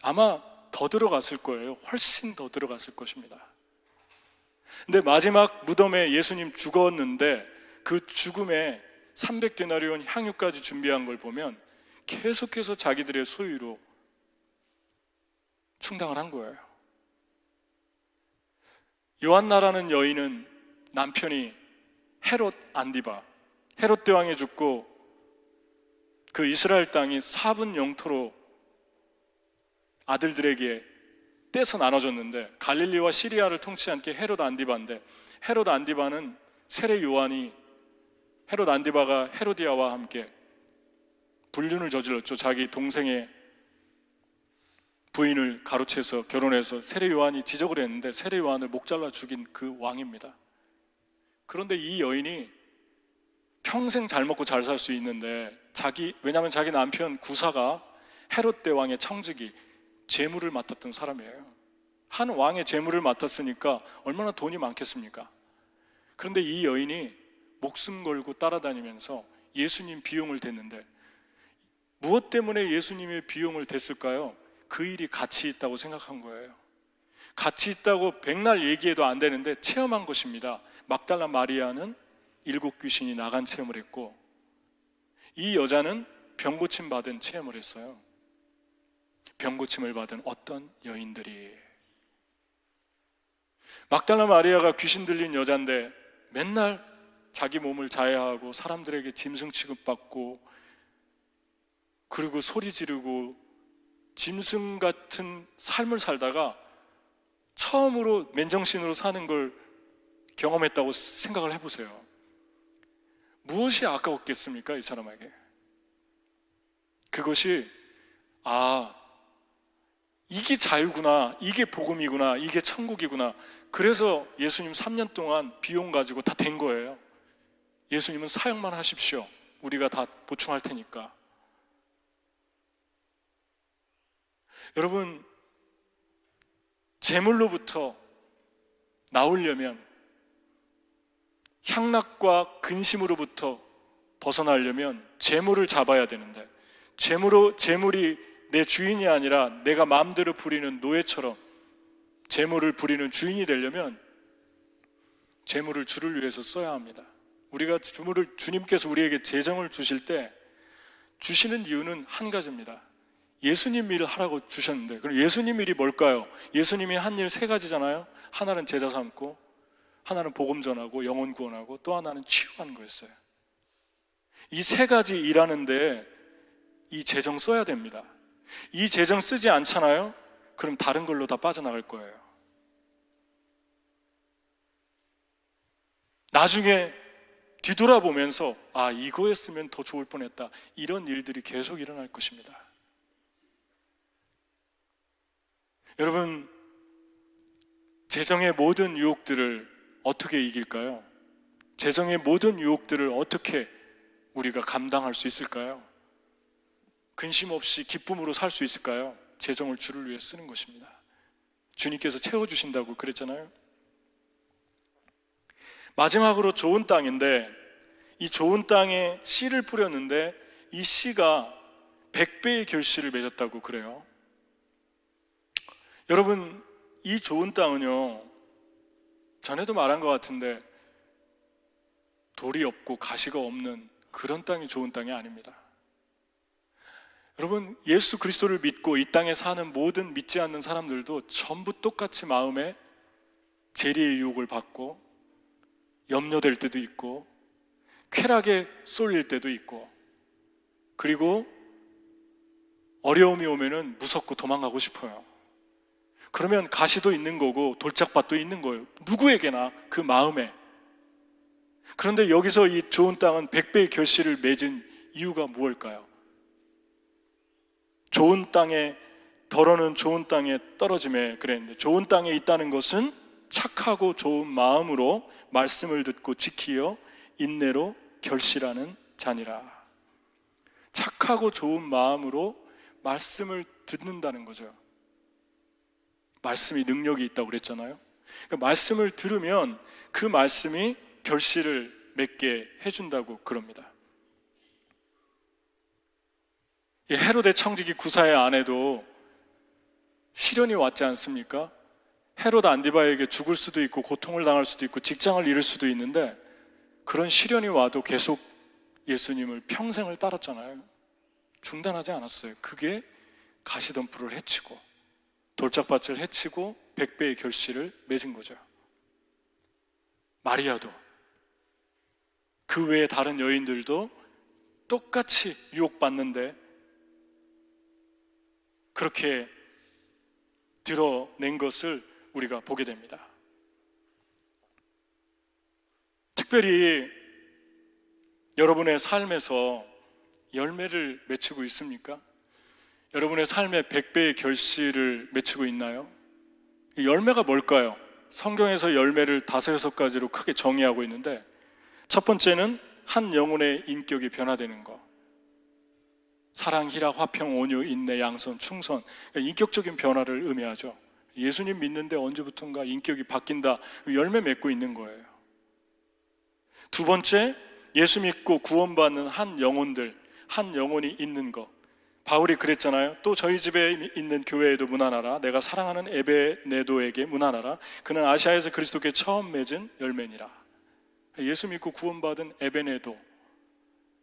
아마 더 들어갔을 거예요. 훨씬 더 들어갔을 것입니다. 근데 마지막 무덤에 예수님 죽었는데 그 죽음에 300데나리온 향유까지 준비한 걸 보면 계속해서 자기들의 소유로 충당을 한 거예요. 요한나라는 여인은 남편이 헤롯 안디바, 헤롯 대왕이 죽고 그 이스라엘 땅이 4분 영토로 아들들에게 떼서 나눠줬는데 갈릴리와 시리아를 통치한 게 헤롯 안디바인데 헤롯 안디바는 세례 요한이 헤롯 안디바가 헤로디아와 함께 불륜을 저질렀죠. 자기 동생의 부인을 가로채서 결혼해서 세례 요한이 지적을 했는데 세례 요한을 목 잘라 죽인 그 왕입니다. 그런데 이 여인이 평생 잘 먹고 잘 살 수 있는데 왜냐하면 자기 남편 구사가 헤롯 대왕의 청지기 재물을 맡았던 사람이에요. 한 왕의 재물을 맡았으니까 얼마나 돈이 많겠습니까? 그런데 이 여인이 목숨 걸고 따라다니면서 예수님 비용을 댔는데 무엇 때문에 예수님의 비용을 댔을까요? 그 일이 가치 있다고 생각한 거예요. 가치 있다고 백날 얘기해도 안 되는데 체험한 것입니다. 막달라 마리아는 7 귀신이 나간 체험을 했고 이 여자는 병고침 받은 체험을 했어요. 병고침을 받은 어떤 여인들이. 막달라 마리아가 귀신 들린 여잔데 맨날 자기 몸을 자해하고 사람들에게 짐승 취급받고 그리고 소리 지르고 짐승 같은 삶을 살다가 처음으로 맨정신으로 사는 걸 경험했다고 생각을 해보세요. 무엇이 아까웠겠습니까? 이 사람에게. 그것이 이게 자유구나, 이게 복음이구나, 이게 천국이구나. 그래서 예수님 3년 동안 비용 가지고 다 된 거예요. 예수님은 사역만 하십시오. 우리가 다 보충할 테니까. 여러분, 재물로부터 나오려면, 향락과 근심으로부터 벗어나려면 재물을 잡아야 되는데, 재물이 내 주인이 아니라 내가 마음대로 부리는 노예처럼 재물을 부리는 주인이 되려면 재물을 주를 위해서 써야 합니다. 우리가 주님께서 우리에게 재정을 주실 때 주시는 이유는 한 가지입니다. 예수님 일을 하라고 주셨는데, 그럼 예수님 일이 뭘까요? 예수님이 한 일 3가지잖아요. 하나는 제자 삼고, 하나는 복음 전하고, 영혼 구원하고, 또 하나는 치유하는 거였어요. 이 3가지 일하는데 이 재정 써야 됩니다. 이 재정 쓰지 않잖아요? 그럼 다른 걸로 다 빠져나갈 거예요. 나중에 뒤돌아보면서 이거 했으면 더 좋을 뻔했다, 이런 일들이 계속 일어날 것입니다. 여러분, 재정의 모든 유혹들을 어떻게 이길까요? 재정의 모든 유혹들을 어떻게 우리가 감당할 수 있을까요? 근심 없이 기쁨으로 살 수 있을까요? 재정을 주를 위해 쓰는 것입니다. 주님께서 채워주신다고 그랬잖아요. 마지막으로 좋은 땅인데, 이 좋은 땅에 씨를 뿌렸는데 이 씨가 100배의 결실을 맺었다고 그래요. 여러분, 이 좋은 땅은요, 전에도 말한 것 같은데 돌이 없고 가시가 없는 그런 땅이 좋은 땅이 아닙니다. 여러분, 예수 그리스도를 믿고 이 땅에 사는 모든 믿지 않는 사람들도 전부 똑같이 마음에 재리의 유혹을 받고 염려될 때도 있고 쾌락에 쏠릴 때도 있고, 그리고 어려움이 오면은 무섭고 도망가고 싶어요. 그러면 가시도 있는 거고 돌짝밭도 있는 거예요. 누구에게나 그 마음에. 그런데 여기서 이 좋은 땅은 100배의 결실을 맺은 이유가 무엇일까요? 좋은 땅에, 더러는 좋은 땅에 떨어짐에 그랬는데, 좋은 땅에 있다는 것은 착하고 좋은 마음으로 말씀을 듣고 지키어 인내로 결실하는 자니라. 착하고 좋은 마음으로 말씀을 듣는다는 거죠. 말씀이 능력이 있다고 그랬잖아요. 그러니까 말씀을 들으면 그 말씀이 결실을 맺게 해준다고 그럽니다. 이 헤로데 청지기 구사의 아내도 시련이 왔지 않습니까? 헤롯 안디바에게 죽을 수도 있고 고통을 당할 수도 있고 직장을 잃을 수도 있는데, 그런 시련이 와도 계속 예수님을 평생을 따랐잖아요. 중단하지 않았어요. 그게 가시덤불을 해치고 돌짝밭을 해치고 100배의 결실을 맺은 거죠. 마리아도, 그 외에 다른 여인들도 똑같이 유혹받는데 그렇게 드러낸 것을 우리가 보게 됩니다. 특별히 여러분의 삶에서 열매를 맺히고 있습니까? 여러분의 삶에 100배의 결실을 맺히고 있나요? 열매가 뭘까요? 성경에서 열매를 5, 6가지로 크게 정의하고 있는데, 첫 번째는 한 영혼의 인격이 변화되는 것. 사랑, 희락, 화평, 온유, 인내, 양선, 충성. 인격적인 변화를 의미하죠. 예수님 믿는데 언제부턴가 인격이 바뀐다, 열매 맺고 있는 거예요. 두 번째, 예수 믿고 구원받는 한 영혼들, 한 영혼이 있는 것. 바울이 그랬잖아요. 또 저희 집에 있는 교회에도 문안하라. 내가 사랑하는 에베네도에게 문안하라. 그는 아시아에서 그리스도께 처음 맺은 열매니라. 예수 믿고 구원받은 에베네도,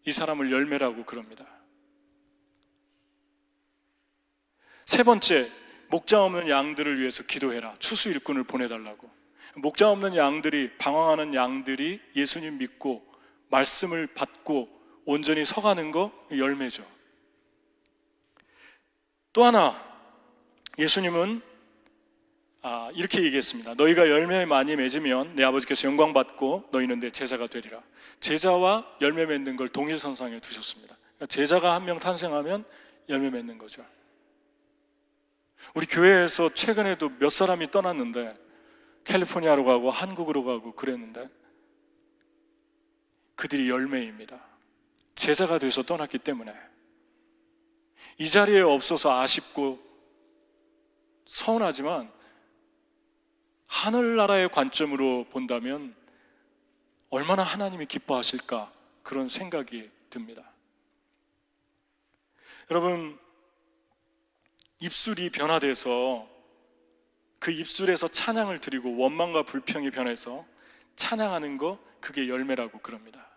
이 사람을 열매라고 그럽니다. 세 번째, 목자 없는 양들을 위해서 기도해라. 추수 일꾼을 보내달라고. 목자 없는 양들이, 방황하는 양들이 예수님 믿고 말씀을 받고 온전히 서가는 거 열매죠. 또 하나, 예수님은 이렇게 얘기했습니다. 너희가 열매 많이 맺으면 내 아버지께서 영광 받고 너희는 내 제자가 되리라. 제자와 열매 맺는 걸 동일선상에 두셨습니다. 그러니까 제자가 한 명 탄생하면 열매 맺는 거죠. 우리 교회에서 최근에도 몇 사람이 떠났는데, 캘리포니아로 가고 한국으로 가고 그랬는데, 그들이 열매입니다. 제자가 돼서 떠났기 때문에. 이 자리에 없어서 아쉽고 서운하지만, 하늘나라의 관점으로 본다면 얼마나 하나님이 기뻐하실까, 그런 생각이 듭니다. 여러분, 입술이 변화돼서 그 입술에서 찬양을 드리고 원망과 불평이 변해서 찬양하는 거, 그게 열매라고 그럽니다.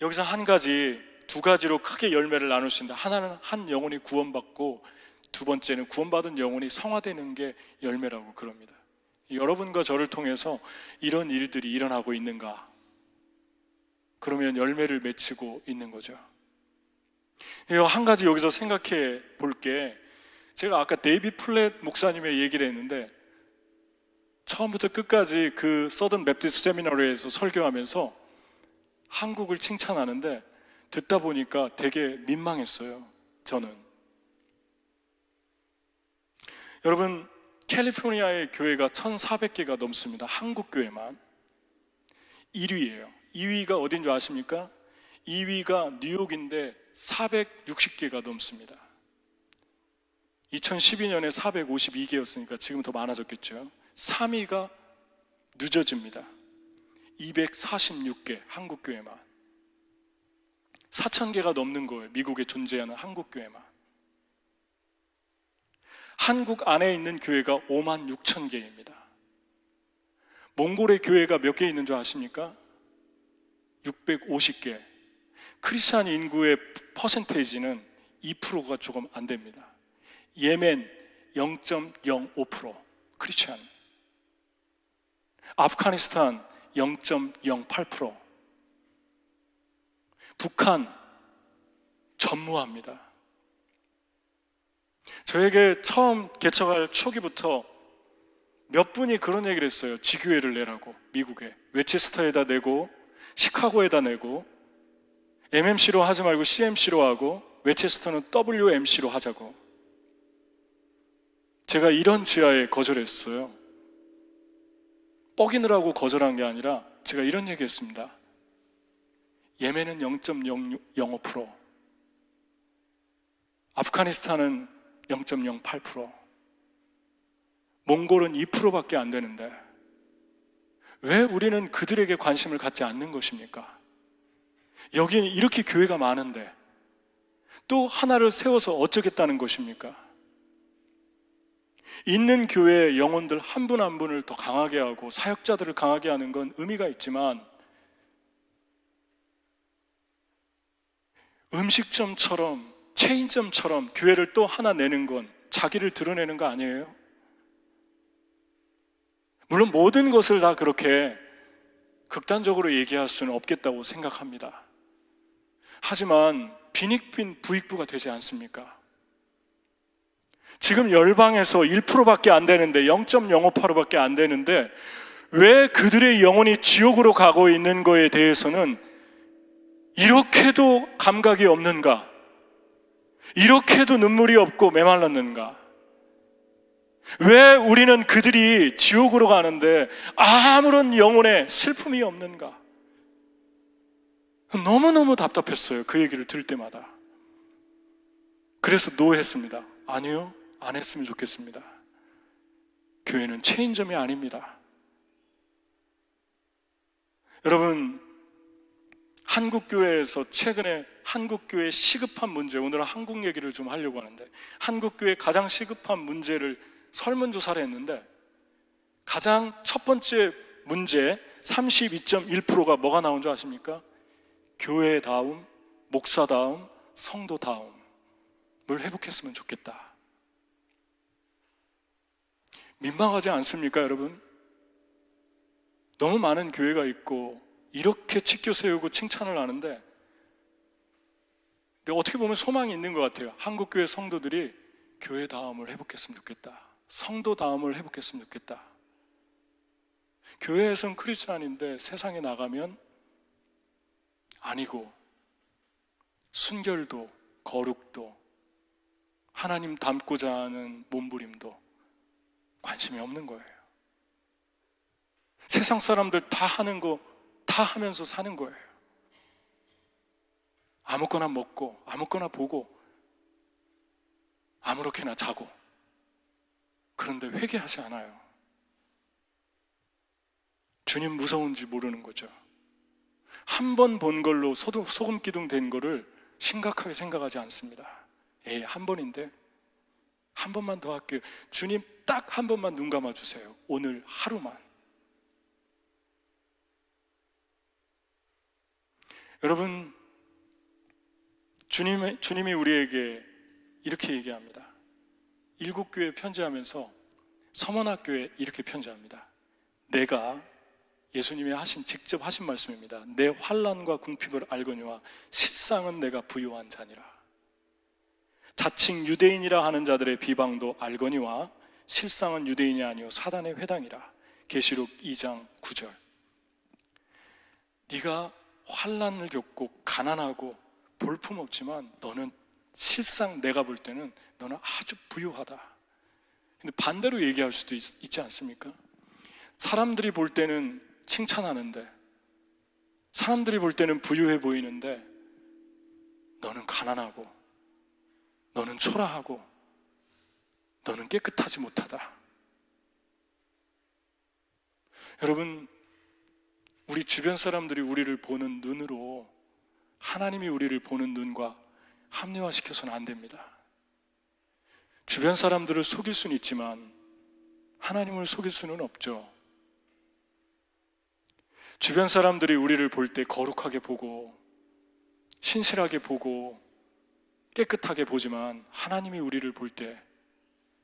여기서 한 가지, 두 가지로 크게 열매를 나누신다. 하나는 한 영혼이 구원받고, 두 번째는 구원받은 영혼이 성화되는 게 열매라고 그럽니다. 여러분과 저를 통해서 이런 일들이 일어나고 있는가? 그러면 열매를 맺히고 있는 거죠. 한 가지 여기서 생각해 볼게, 제가 아까 데이비 플랫 목사님의 얘기를 했는데, 처음부터 끝까지 그 서던 베프티스트 세미나리에서 설교하면서 한국을 칭찬하는데, 듣다 보니까 되게 민망했어요. 저는. 여러분, 캘리포니아의 교회가 1,400개가 넘습니다. 한국 교회만 1위예요. 2위가 어딘 줄 아십니까? 2위가 뉴욕인데 460개가 넘습니다. 2012년에 452개였으니까 지금 더 많아졌겠죠. 3위가 늦어집니다. 246개, 한국교회만. 4,000개가 넘는 거예요. 미국에 존재하는 한국교회만. 한국 안에 있는 교회가 56,000개입니다. 몽골의 교회가 몇 개 있는 줄 아십니까? 650개. 크리스찬 인구의 퍼센테이지는 2%가 조금 안 됩니다. 예멘 0.05% 크리스찬. 아프가니스탄 0.08%. 북한 전무합니다. 저에게 처음 개척할 초기부터 몇 분이 그런 얘기를 했어요. 지교회를 내라고. 미국에 웨체스터에다 내고 시카고에다 내고 MMC로 하지 말고 CMC로 하고 웨체스터는 WMC로 하자고. 제가 이런 지하에 거절했어요. 뻐기느라고 거절한 게 아니라 제가 이런 얘기했습니다. 예멘은 0.05%, 아프가니스탄은 0.08%, 몽골은 2%밖에 안 되는데 왜 우리는 그들에게 관심을 갖지 않는 것입니까? 여기는 이렇게 교회가 많은데 또 하나를 세워서 어쩌겠다는 것입니까? 있는 교회의 영혼들 한 분 한 분을 더 강하게 하고 사역자들을 강하게 하는 건 의미가 있지만 음식점처럼 체인점처럼 교회를 또 하나 내는 건 자기를 드러내는 거 아니에요? 물론 모든 것을 다 그렇게 극단적으로 얘기할 수는 없겠다고 생각합니다. 하지만 빈익빈 부익부가 되지 않습니까? 지금 열방에서 1%밖에 안 되는데 0.05%밖에 안 되는데 왜 그들의 영혼이 지옥으로 가고 있는 거에 대해서는 이렇게도 감각이 없는가? 이렇게도 눈물이 없고 메말랐는가? 왜 우리는 그들이 지옥으로 가는데 아무런 영혼의 슬픔이 없는가? 너무너무 답답했어요. 그 얘기를 들을 때마다. 그래서 노했습니다. 아니요, 안 했으면 좋겠습니다. 교회는 체인점이 아닙니다. 여러분, 한국교회에서 최근에 한국교회 시급한 문제, 오늘은 한국 얘기를 좀 하려고 하는데 한국교회 가장 시급한 문제를 설문조사를 했는데 가장 첫 번째 문제 32.1%가 뭐가 나온 줄 아십니까? 교회다움, 목사다움, 성도다움을 회복했으면 좋겠다. 민망하지 않습니까, 여러분? 너무 많은 교회가 있고 이렇게 지켜 세우고 칭찬을 하는데 근데 어떻게 보면 소망이 있는 것 같아요. 한국교회 성도들이 교회다움을 회복했으면 좋겠다. 성도다움을 회복했으면 좋겠다. 교회에서는 크리스찬인데 세상에 나가면 아니고 순결도 거룩도 하나님 닮고자 하는 몸부림도 관심이 없는 거예요. 세상 사람들 다 하는 거 다 하면서 사는 거예요. 아무거나 먹고 아무거나 보고 아무렇게나 자고 그런데 회개하지 않아요. 주님 무서운지 모르는 거죠. 한 번 본 걸로 소금기둥 된 거를 심각하게 생각하지 않습니다. 한 번인데 한 번만 더 할게요. 주님 딱 한 번만 눈 감아주세요. 오늘 하루만. 여러분, 주님이 우리에게 이렇게 얘기합니다. 일곱교회 편지하면서 서머나교회 이렇게 편지합니다. 내가 예수님이 직접 하신 말씀입니다. 내 환난과 궁핍을 알거니와 실상은 내가 부유한 자니라. 자칭 유대인이라 하는 자들의 비방도 알거니와 실상은 유대인이 아니요 사단의 회당이라. 계시록 2장 9절. 네가 환난을 겪고 가난하고 볼품없지만 너는 실상 내가 볼 때는 너는 아주 부유하다. 근데 반대로 얘기할 수도 있지 않습니까? 사람들이 볼 때는 칭찬하는데 사람들이 볼 때는 부유해 보이는데 너는 가난하고 너는 초라하고 너는 깨끗하지 못하다. 여러분, 우리 주변 사람들이 우리를 보는 눈으로 하나님이 우리를 보는 눈과 합리화시켜서는 안 됩니다. 주변 사람들을 속일 수는 있지만 하나님을 속일 수는 없죠. 주변 사람들이 우리를 볼 때 거룩하게 보고 신실하게 보고 깨끗하게 보지만 하나님이 우리를 볼 때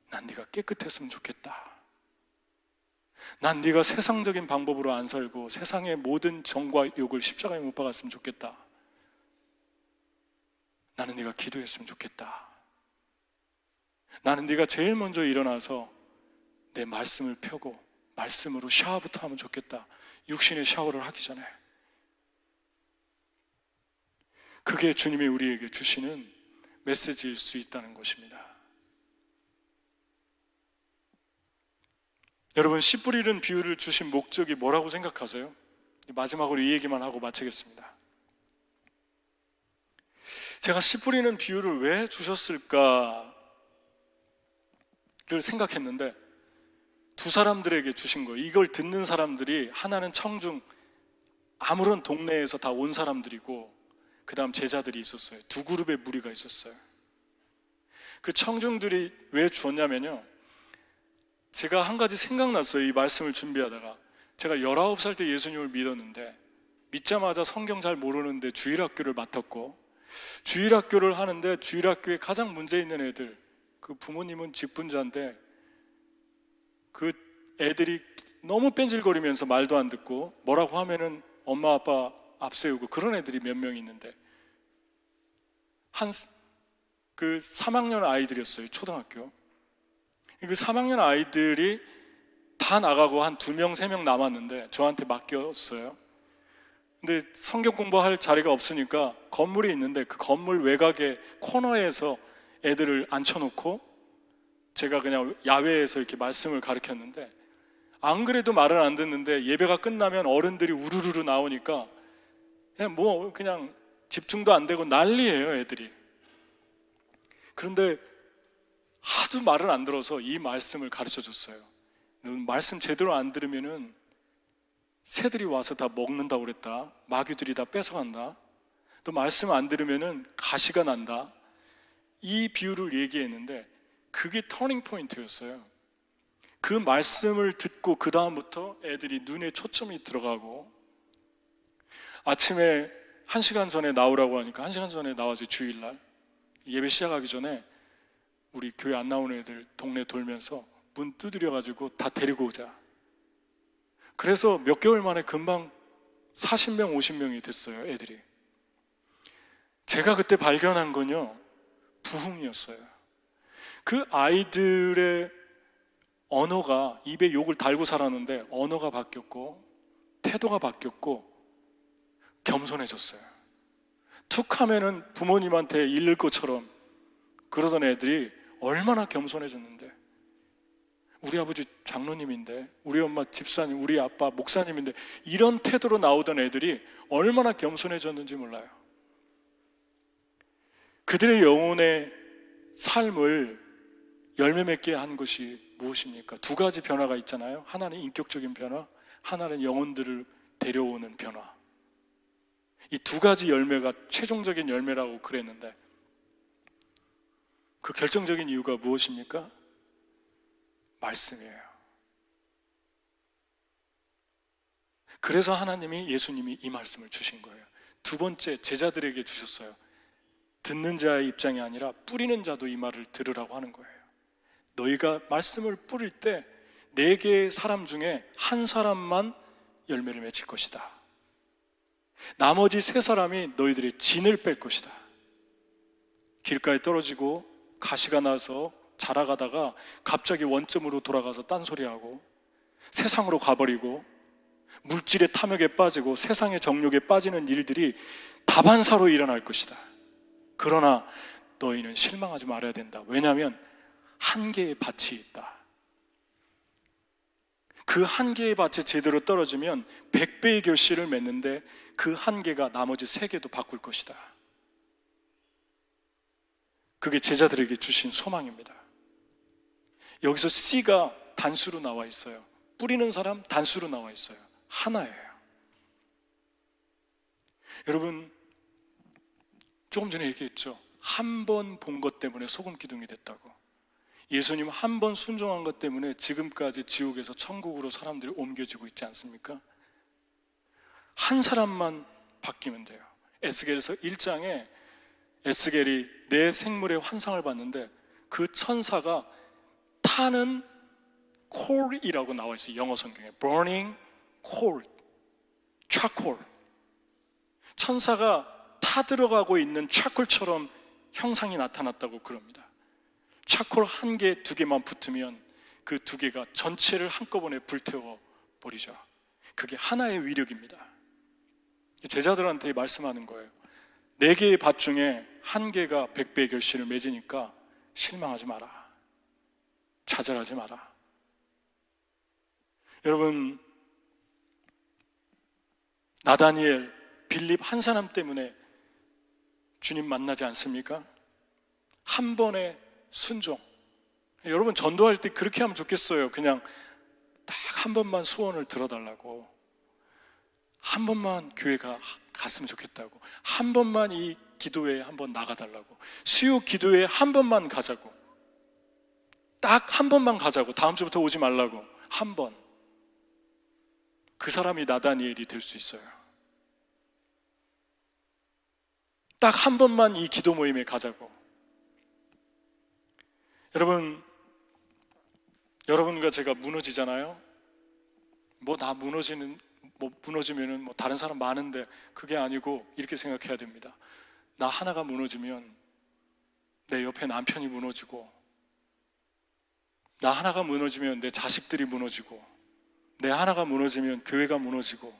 난 네가 깨끗했으면 좋겠다. 난 네가 세상적인 방법으로 안 살고 세상의 모든 정과 욕을 십자가에 못 박았으면 좋겠다. 나는 네가 기도했으면 좋겠다. 나는 네가 제일 먼저 일어나서 내 말씀을 펴고 말씀으로 샤워부터 하면 좋겠다. 육신의 샤워를 하기 전에. 그게 주님이 우리에게 주시는 메시지일 수 있다는 것입니다. 여러분, 씨 뿌리는 비유를 주신 목적이 뭐라고 생각하세요? 마지막으로 이 얘기만 하고 마치겠습니다. 제가 씨 뿌리는 비유를 왜 주셨을까를 생각했는데 두 사람들에게 주신 거예요. 이걸 듣는 사람들이 하나는 청중, 아무런 동네에서 다 온 사람들이고 그 다음 제자들이 있었어요. 두 그룹의 무리가 있었어요. 그 청중들이 왜 주었냐면요, 제가 한 가지 생각났어요. 이 말씀을 준비하다가. 제가 19살 때 예수님을 믿었는데 믿자마자 성경 잘 모르는데 주일학교를 맡았고, 주일학교를 하는데 주일학교에 가장 문제 있는 애들, 그 부모님은 직분자인데 그 애들이 너무 뺀질거리면서 말도 안 듣고 뭐라고 하면은 엄마 아빠 앞세우고 그런 애들이 몇 명 있는데 그 3학년 아이들이었어요. 초등학교. 그 3학년 아이들이 다 나가고 한 2명, 3명 남았는데 저한테 맡겼어요. 근데 성경 공부할 자리가 없으니까 건물이 있는데 그 건물 외곽에 코너에서 애들을 앉혀놓고 제가 그냥 야외에서 이렇게 말씀을 가르쳤는데, 안 그래도 말을 안 듣는데 예배가 끝나면 어른들이 우르르르 나오니까 그냥 집중도 안 되고 난리예요, 애들이. 그런데 하도 말을 안 들어서 이 말씀을 가르쳐 줬어요. 말씀 제대로 안 들으면은 새들이 와서 다 먹는다고 그랬다. 마귀들이 다 뺏어간다. 또 말씀 안 들으면은 가시가 난다. 이 비유를 얘기했는데 그게 터닝 포인트였어요. 그 말씀을 듣고 그 다음부터 애들이 눈에 초점이 들어가고, 아침에 1시간 전에 나오라고 하니까 1시간 전에 나와서 주일날 예배 시작하기 전에 우리 교회 안 나오는 애들 동네 돌면서 문 두드려가지고 다 데리고 오자. 그래서 몇 개월 만에 금방 40명, 50명이 됐어요, 애들이. 제가 그때 발견한 건요, 부흥이었어요. 그 아이들의 언어가, 입에 욕을 달고 살았는데 언어가 바뀌었고 태도가 바뀌었고 겸손해졌어요. 툭 하면은 부모님한테 잃을 것처럼 그러던 애들이 얼마나 겸손해졌는데, 우리 아버지 장로님인데, 우리 엄마 집사님, 우리 아빠 목사님인데, 이런 태도로 나오던 애들이 얼마나 겸손해졌는지 몰라요. 그들의 영혼의 삶을 열매 맺게 한 것이 무엇입니까? 두 가지 변화가 있잖아요. 하나는 인격적인 변화, 하나는 영혼들을 데려오는 변화. 이 두 가지 열매가 최종적인 열매라고 그랬는데, 그 결정적인 이유가 무엇입니까? 말씀이에요. 그래서 하나님이, 예수님이 이 말씀을 주신 거예요. 두 번째, 제자들에게 주셨어요. 듣는 자의 입장이 아니라 뿌리는 자도 이 말을 들으라고 하는 거예요. 너희가 말씀을 뿌릴 때 4개의 사람 중에 한 사람만 열매를 맺을 것이다. 나머지 3사람이 너희들의 진을 뺄 것이다. 길가에 떨어지고 가시가 나서 자라가다가 갑자기 원점으로 돌아가서 딴소리하고 세상으로 가버리고 물질의 탐욕에 빠지고 세상의 정욕에 빠지는 일들이 다반사로 일어날 것이다. 그러나 너희는 실망하지 말아야 된다. 왜냐하면 한 개의 밭이 있다. 그 한 개의 밭에 제대로 떨어지면 100배의 결실을 맺는데 그 한 개가 나머지 3개도 바꿀 것이다. 그게 제자들에게 주신 소망입니다. 여기서 씨가 단수로 나와 있어요. 뿌리는 사람 단수로 나와 있어요. 하나예요. 여러분, 조금 전에 얘기했죠. 한 번 본 것 때문에 소금 기둥이 됐다고. 예수님 한 번 순종한 것 때문에 지금까지 지옥에서 천국으로 사람들이 옮겨지고 있지 않습니까? 한 사람만 바뀌면 돼요. 에스겔서 1장에 에스겔이 내 생물의 환상을 봤는데 그 천사가 타는 콜이라고 나와 있어요. 영어 성경에 burning coal, charcoal. 천사가 타들어가고 있는 차콜처럼 형상이 나타났다고 그럽니다. 차콜 한 개, 두 개만 붙으면 그 두 개가 전체를 한꺼번에 불태워 버리죠. 그게 하나의 위력입니다. 제자들한테 말씀하는 거예요. 4개의 밭 중에 한 개가 100배의 결실을 맺으니까 실망하지 마라. 좌절하지 마라. 여러분, 나다니엘, 빌립 한 사람 때문에 주님 만나지 않습니까? 한 번의 순종. 여러분, 전도할 때 그렇게 하면 좋겠어요. 그냥 딱 한 번만 소원을 들어달라고, 한 번만 교회가 갔으면 좋겠다고, 한 번만 이 기도회에 한 번 나가달라고, 수요 기도회에 한 번만 가자고, 딱 한 번만 가자고, 다음 주부터 오지 말라고. 한 번. 그 사람이 나다니엘이 될 수 있어요. 딱 한 번만 이 기도 모임에 가자고. 여러분과 제가 무너지잖아요. 나 무너지면은 다른 사람 많은데, 그게 아니고 이렇게 생각해야 됩니다. 나 하나가 무너지면 내 옆에 남편이 무너지고, 나 하나가 무너지면 내 자식들이 무너지고, 내 하나가 무너지면 교회가 무너지고,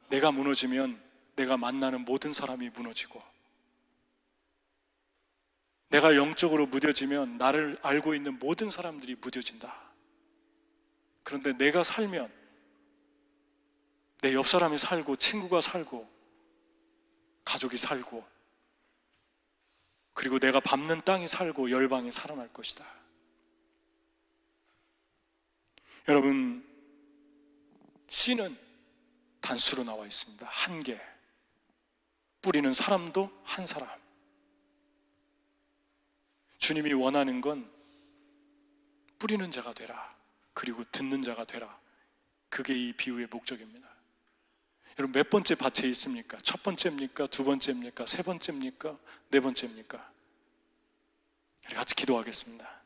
내가 무너지면 내가 만나는 모든 사람이 무너지고, 내가 영적으로 무뎌지면 나를 알고 있는 모든 사람들이 무뎌진다. 그런데 내가 살면 내 옆 사람이 살고, 친구가 살고, 가족이 살고, 그리고 내가 밟는 땅이 살고, 열방이 살아날 것이다. 여러분, 씨는 단수로 나와 있습니다. 한 개. 뿌리는 사람도 한 사람. 주님이 원하는 건 뿌리는 자가 되라, 그리고 듣는 자가 되라. 그게 이 비유의 목적입니다. 여러분, 몇 번째 밭에 있습니까? 첫 번째입니까? 두 번째입니까? 세 번째입니까? 네 번째입니까? 우리 같이 기도하겠습니다.